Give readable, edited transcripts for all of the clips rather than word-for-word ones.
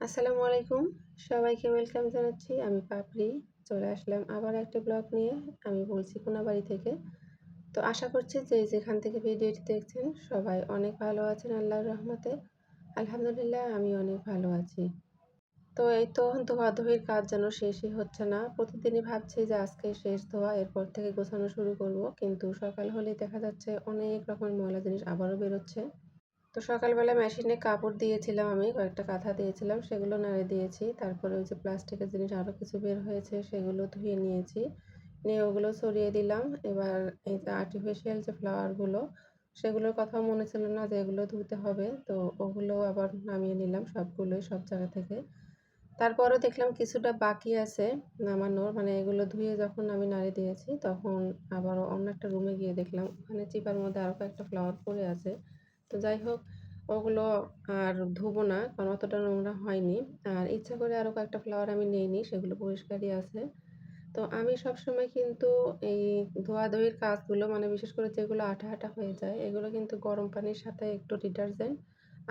আসসালামু আলাইকুম। সবাইকে ওয়েলকাম জানাচ্ছি। আমি পাপড়ি। চলে আসলাম আবার একটা ব্লগ নিয়ে। আমি বলছি কোনাবাড়ি থেকে। তো আশা করছি যে যেখান থেকে ভিডিওটি দেখছেন সবাই অনেক ভালো আছেন আল্লাহর রহমতে। আলহামদুলিল্লাহ আমি অনেক ভালো আছি। তো এই তো ধোয়াধুয়ির কাজ যেন শেষই হচ্ছে না। প্রতিদিনই ভাবছি যে আজকে শেষ ধোয়া, এরপর থেকে গোছানো শুরু করব। কিন্তু সকাল হলেই দেখা যাচ্ছে অনেক রকমের ময়লা জিনিস আবারও বেরোচ্ছে। তো সকালবেলা মেশিনে কাপড় দিয়েছিলাম, আমি কয়েকটা কাঁথা দিয়েছিলাম, সেগুলো নাড়ে দিয়েছি। তারপরে ওই যে প্লাস্টিকের জিনিস আরও কিছু বের হয়েছে সেগুলো ধুয়ে নিয়েছি, নিয়ে ওগুলো সরিয়ে দিলাম। এবার এই যে আর্টিফিশিয়াল যে ফ্লাওয়ারগুলো, সেগুলোর কথাও মনে ছিল না যে এগুলো ধুতে হবে, তো ওগুলো আবার নামিয়ে নিলাম সবগুলোই সব জায়গা থেকে। তারপরও দেখলাম কিছুটা বাকি আছে নামানোর, মানে এগুলো ধুয়ে যখন আমি নাড়ি দিয়েছি তখন আবারও অন্য একটা রুমে গিয়ে দেখলাম ওখানে চিপার মধ্যে আরও কয়েকটা ফ্লাওয়ার পড়ে আছে। তো যাই হোক, ওগুলো আর ধুবো না কারণ অতটা নোংরা হয়নি। আর ইচ্ছা করে আরও কয়েকটা ফ্লাওয়ার আমি নেইনি, সেগুলো পরিষ্কারই আছে। তো আমি সবসময় কিন্তু এই ধোয়াধুয়ির কাজগুলো, মানে বিশেষ করে যেগুলো আঠা আঠা হয়ে যায়, এগুলো কিন্তু গরম পানির সাথে একটু ডিটারজেন্ট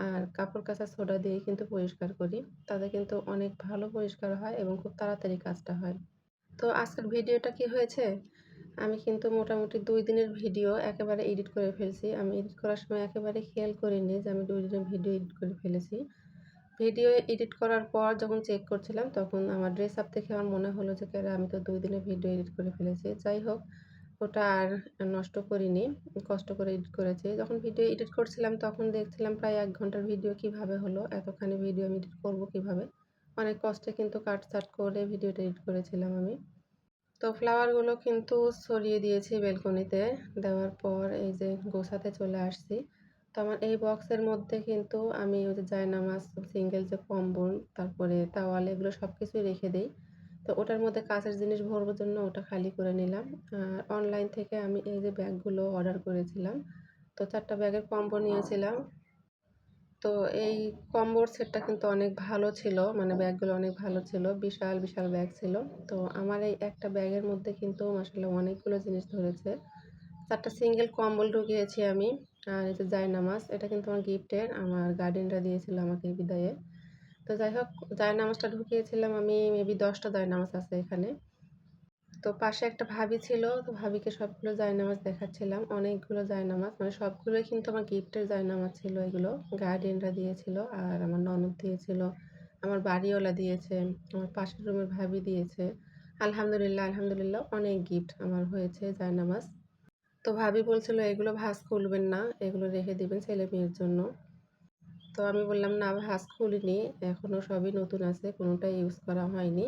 আর কাপড় কাচা সোডা দিয়ে কিন্তু পরিষ্কার করি। তাতে কিন্তু অনেক ভালো পরিষ্কার হয় এবং খুব তাড়াতাড়ি কাজটা হয়। তো আজকের ভিডিওটা কি হয়েছে, আমি কিন্তু মোটামুটি 2 দিনের ভিডিও একেবারে এডিট করে ফেলছি। আমি এডিট করার সময় একেবারে খেয়াল করিনি যে আমি 2 দিনের ভিডিও এডিট করে ফেলেছি। ভিডিও এডিট করার পর যখন চেক করছিলাম তখন আমার ড্রেস আপ দেখে আমার মনে হলো যে আমি তো 2 দিনের ভিডিও এডিট করে ফেলেছি। যাই হোক, ওটা আর নষ্ট করিনি। কষ্ট করে এডিট করেছি। যখন ভিডিও এডিট করছিলাম তখন দেখছিলাম প্রায় 1 ঘন্টার ভিডিও কিভাবে হলো। এতখানি ভিডিও আমি এডিট করব কিভাবে? অনেক কষ্টে কিন্তু কাট-ছাঁট করে ভিডিওটা এডিট করেছিলাম আমি। তো ফ্লাওয়ারগুলো কিন্তু ছড়িয়ে দিয়েছি বেলকনিতে। দেওয়ার পর এই যে গোছাতে চলে আসছি। তো আমার এই বক্সের মধ্যে কিন্তু আমি ওই যে জায়নামাজ, সিঙ্গেল যে কম্বল, তারপরে তাওয়াল, এগুলো সবকিছুই রেখে দেই। তো ওটার মধ্যে কাঁচের জিনিস ভরবার জন্য ওটা খালি করে নিলাম। আর অনলাইন থেকে আমি এই যে ব্যাগগুলো অর্ডার করেছিলাম। তো 4 টা ব্যাগের কম্বো নিয়েছিলাম। তো এই কম্বোর সেটটা কিন্তু অনেক ভালো ছিল, মানে ব্যাগগুলো অনেক ভালো ছিল, বিশাল বিশাল ব্যাগ ছিল। তো আমার এই একটা ব্যাগের মধ্যে কিন্তু মাশাআল্লাহ অনেকগুলো জিনিস ধরেছে। 4 টা সিঙ্গেল কম্বল ঢুকিয়েছি আমি। আর এই যে জায়নামাজ, এটা কিন্তু আমার গিফটের, আমার গার্ডিয়ানরা দিয়েছিল আমাকে বিদায়ে। তো যাই হোক, জায়নামাজটা ঢুকিয়েছিলাম আমি, মেবি 10 টা জায়নামাজ আছে এখানে। তো পাশে একটা ভাবি ছিল, তো ভাবিকে সবগুলো জায়নামাজ দেখাচ্ছিলাম। অনেকগুলো জায়নামাজ, মানে সবগুলোই কিন্তু আমার গিফটের জায়নামাজ ছিল এগুলো। গার্ডিয়ানরা দিয়েছিল, আর আমার ননদ দিয়েছিল, আমার বাড়িওয়ালা দিয়েছে, আমার পাশের রুমের ভাবি দিয়েছে। আলহামদুলিল্লাহ, আলহামদুলিল্লাহ অনেক গিফট আমার হয়েছে জায়নামাজ। তো ভাবি বলছিল এগুলো ভাঁজ খুলবেন না, এগুলো রেখে দিবেন ছেলে-মেয়ের জন্য। তো আমি বললাম, "না ভাঁজ খুলিনি, এখনো সবই নতুন আছে, কোনোটাই ইউজ করা হয়নি।"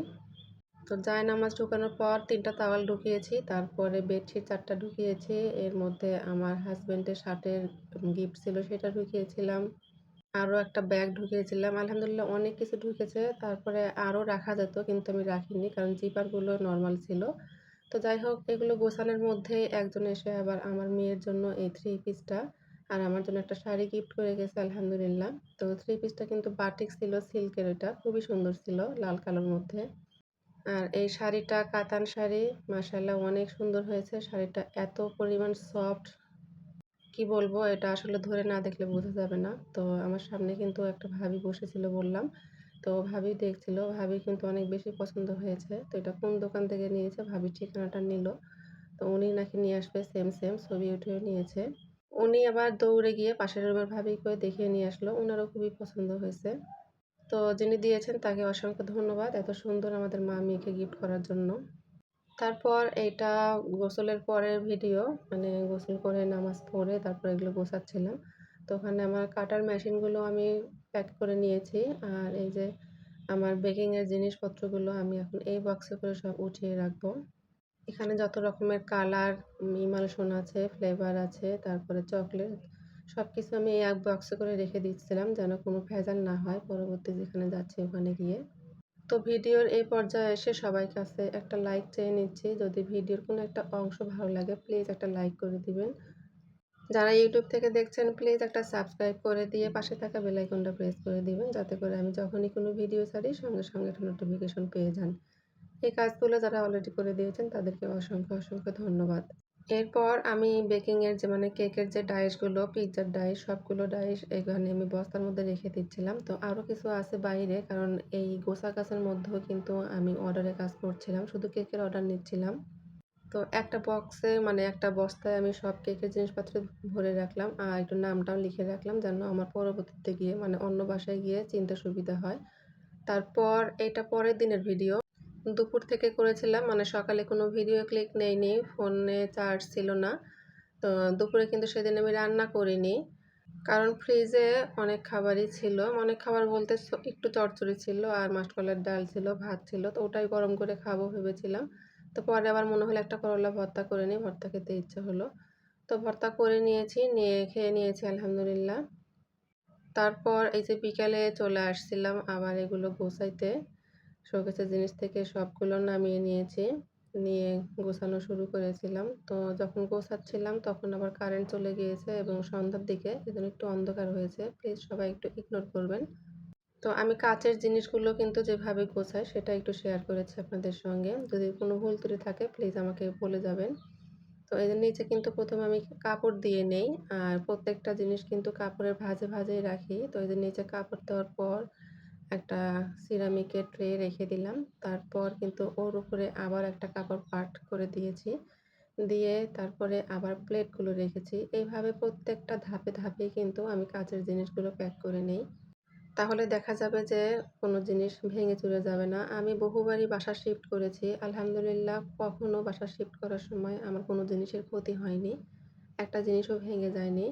তো জায়নামাজ ঢুকানোর পর ৩ টা তাওয়াল ঢুকিয়েছি, তারপরে বেডশিট ৪ টা ঢুকিয়েছি। এর মধ্যে আমার হাসব্যান্ডের শার্টের গিফট ছিল সেটা ঢুকিয়েছিলাম। আরও একটা ব্যাগ ঢুকিয়েছিলাম। আলহামদুলিল্লাহ অনেক কিছু ঢুকেছে। তারপরে আরও রাখা যেত কিন্তু আমি রাখিনি কারণ জিপারগুলো নরমাল ছিল। তো যাই হোক, এগুলো গোছানোর মধ্যে একজন এসে আবার আমার মেয়ের জন্য এই 3 পিসটা আর আমার জন্য একটা শাড়ি গিফট করে গেছে আলহামদুলিল্লাহ। তো 3 পিসটা কিন্তু বাটিক ছিল, সিল্কের, ওইটা খুবই সুন্দর ছিল লাল কালোর মধ্যে। আর এই শাড়িটা কাতান শাড়ি, মাশাআল্লাহ অনেক সুন্দর হয়েছে। শাড়িটা এত পরিমাণ সফট, কি বলবো, এটা আসলে ধরে না দেখলে বোঝা যাবে না। তো আমার সামনে কিন্তু একটা ভাবি বসেছিল বললাম। তো ভাবি দেখছিল, ভাবির কিন্তু অনেক বেশি পছন্দ হয়েছে। তো এটা কোন দোকান থেকে নিয়েছে, ভাবির ঠিকানাটা নিল। তো উনি নাকি নিয়ে আসবে সেম, সেম ছবি উঠিয়ে নিয়েছে। উনি আবার দৌড়ে গিয়ে পাশের রুমের ভাবিকে দেখিয়ে নিয়ে আসলো। উনারও খুবই পছন্দ হয়েছে। তো যিনি দিয়েছেন তাকে অসংখ্য ধন্যবাদ এত সুন্দর আমাদের মা মেয়েকে গিফট করার জন্য। তারপর এইটা গোসলের পরের ভিডিও, মানে গোসল করে নামাজ পড়ে তারপর এগুলো গোছাচ্ছিলাম। তো ওখানে আমার কাটার মেশিনগুলো আমি প্যাক করে নিয়েছি। আর এই যে আমার বেকিংয়ের জিনিসপত্রগুলো আমি এখন এই বক্সে করে সব উঠিয়ে রাখবো। এখানে যত রকমের কালার, ইমালশন আছে, ফ্লেভার আছে, তারপরে চকলেট, সবকিছু আমি এই এক বক্সে করে রেখে দিচ্ছিলাম যেন কোনো ভেজাল না হয় পরবর্তী যেখানে যাচ্ছি ওখানে গিয়ে। তো ভিডিওর এই পর্যায়ে এসে সবার কাছে একটা লাইক চেয়ে নিচ্ছি। যদি ভিডিওর কোনো একটা অংশ ভালো লাগে প্লিজ একটা লাইক করে দিবেন। যারা ইউটিউব থেকে দেখছেন প্লিজ একটা সাবস্ক্রাইব করে দিয়ে পাশে থাকা বেল আইকনটা প্রেস করে দিবেন, যাতে করে আমি যখনই কোনো ভিডিও ছাড়ি সঙ্গে সঙ্গে একটা নোটিফিকেশন পেয়ে যান। এই কাজগুলো যারা অলরেডি করে দিয়েছেন তাদেরকে অসংখ্য অসংখ্য ধন্যবাদ। এরপর আমি বেকিংয়ের যে মানে কেকের যে ডাইসগুলো, পিজ্জার ডাইস, সবগুলো ডাইস এখানে আমি বস্তার মধ্যে রেখে দিচ্ছিলাম। তো আরও কিছু আছে বাইরে, কারণ এই গোছাগাছের মধ্যেও কিন্তু আমি অর্ডারের কাজ করছিলাম। শুধু কেকের অর্ডার নিচ্ছিলাম। তো একটা বক্সে মানে একটা বস্তায় আমি সব কেকের জিনিসপত্র ভরে রাখলাম। আর একটু নামটাও লিখে রাখলাম যেন আমার পরবর্তীতে গিয়ে মানে অন্য বাসায় গিয়ে চিনতে সুবিধা হয়। তারপর এটা পরের দিনের ভিডিও। দুপুর থেকে করেছিলাম, মানে সকালে কোনো ভিডিও ক্লিক নেইনি, ফোনে চার্জ ছিল না। তো দুপুরে কিন্তু সেদিন আমি রান্না করিনি। কারণ ফ্রিজে অনেক খাবারই ছিল। অনেক খাবার বলতে একটু চচ্চড়ি ছিল আর মাসকলাইয়ের ডাল ছিল, ভাত ছিল। তো ওটাই গরম করে খাবো ভেবেছিলাম। তো পরে আবার মনে হলো একটা করলা ভর্তা করে নিই, ভর্তা খেতে ইচ্ছে হলো। তো ভর্তা করে নিয়েছি, নিয়ে খেয়ে নিয়েছি আলহামদুলিল্লাহ। তারপর এই যে বিকালে চলে আসছিলাম আবার এগুলো গোছাইতে। শোকেসের জিনিস থেকে সবগুলো নামিয়ে নিয়েছি। নিয়ে গোছানো শুরু করেছিলাম। তো যখন গোছাচ্ছিলাম তখন আবার কারেন্ট চলে গিয়েছে এবং সন্ধ্যার দিকে এজন্য একটু অন্ধকার হয়েছে। প্লিজ সবাই একটু ইগনোর করবেন। তো আমি কাচের জিনিসগুলো কিন্তু যেভাবে গোছাই সেটা একটু শেয়ার করেছি আপনাদের সঙ্গে। যদি কোনো ভুল ত্রুটি থাকে প্লিজ আমাকে বলে যাবেন। তো এর নিচে কিন্তু প্রথমে আমি কাপড় দিয়ে নেই। আর প্রত্যেকটা জিনিস কিন্তু কাপড়ের ভাঁজে ভাঁজেই রাখি। তো এদের নিচে কাপড় দেওয়ার পর একটা সিরামিকের ট্রে রেখে দিলাম। তারপর কিন্তু ওর উপরে আবার একটা কাপড় পাট করে দিয়েছি। দিয়ে তারপরে আবার প্লেটগুলো রেখেছি। এইভাবে প্রত্যেকটা ধাপে ধাপেই কিন্তু আমি কাচের জিনিসগুলো প্যাক করে নেই। তাহলে দেখা যাবে যে কোনো জিনিস ভেঙে চুরে যাবে না। আমি বহুবারই বাসা শিফট করেছি। আলহামদুলিল্লাহ কখনো বাসা শিফট করার সময় আমার কোনো জিনিসের ক্ষতি হয়নি। একটা জিনিসও ভেঙে যায়নি।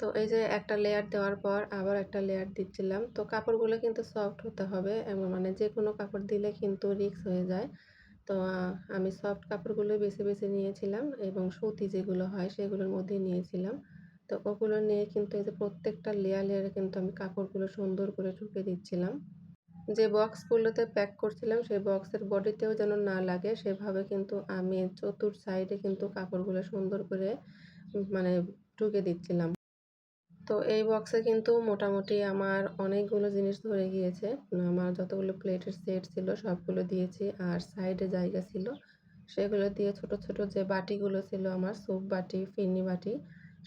তো এই যে একটা লেয়ার দেওয়ার পর আবার একটা লেয়ার দিচ্ছিলাম। তো কাপড়গুলো কিন্তু সফট হতে হবে, এবং মানে যেকোনো কাপড় দিলে কিন্তু রিস্ক হয়ে যায়। তো আমি সফট কাপড়গুলোই বেছে বেছে নিয়েছিলাম এবং সুতি যেগুলো হয় সেগুলোর মধ্যেই নিয়েছিলাম। তো ওগুলো নিয়ে কিন্তু এই যে প্রত্যেকটা লেয়ার লেয়ারে কিন্তু আমি কাপড়গুলো সুন্দর করে ঢুকে দিচ্ছিলাম। যে বক্সগুলোতে প্যাক করছিলাম সেই বক্সের বডিতেও যেন না লাগে সেভাবে কিন্তু আমি চতুর সাইডে কিন্তু কাপড়গুলো সুন্দর করে মানে ঢুকে দিচ্ছিলাম। তো এই বক্সে কিন্তু মোটামুটি আমার অনেকগুলো জিনিস ধরে গিয়েছে। আমার যতগুলো প্লেটের সেট ছিল সবগুলো দিয়েছি। আর সাইডে জায়গা ছিল সেগুলো দিয়ে ছোট ছোট যে বাটিগুলো ছিল আমার, স্যুপ বাটি, ফিরনি বাটি,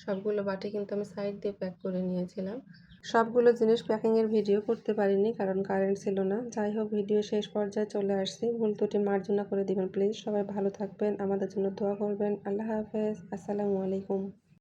সবগুলো বাটি কিন্তু আমি সাইড দিয়ে প্যাক করে নিয়েছিলাম। সবগুলো জিনিস প্যাকিংয়ের ভিডিও করতে পারিনি কারণ কারেন্ট ছিল না। যাই হোক, ভিডিও শেষ পর্যায়ে চলে আসছি। ভুল ত্রুটি মার্জনা করে দিবেন প্লিজ। সবাই ভালো থাকবেন, আমাদের জন্য দোয়া করবেন। আল্লাহ হাফেজ, আসসালামু আলাইকুম।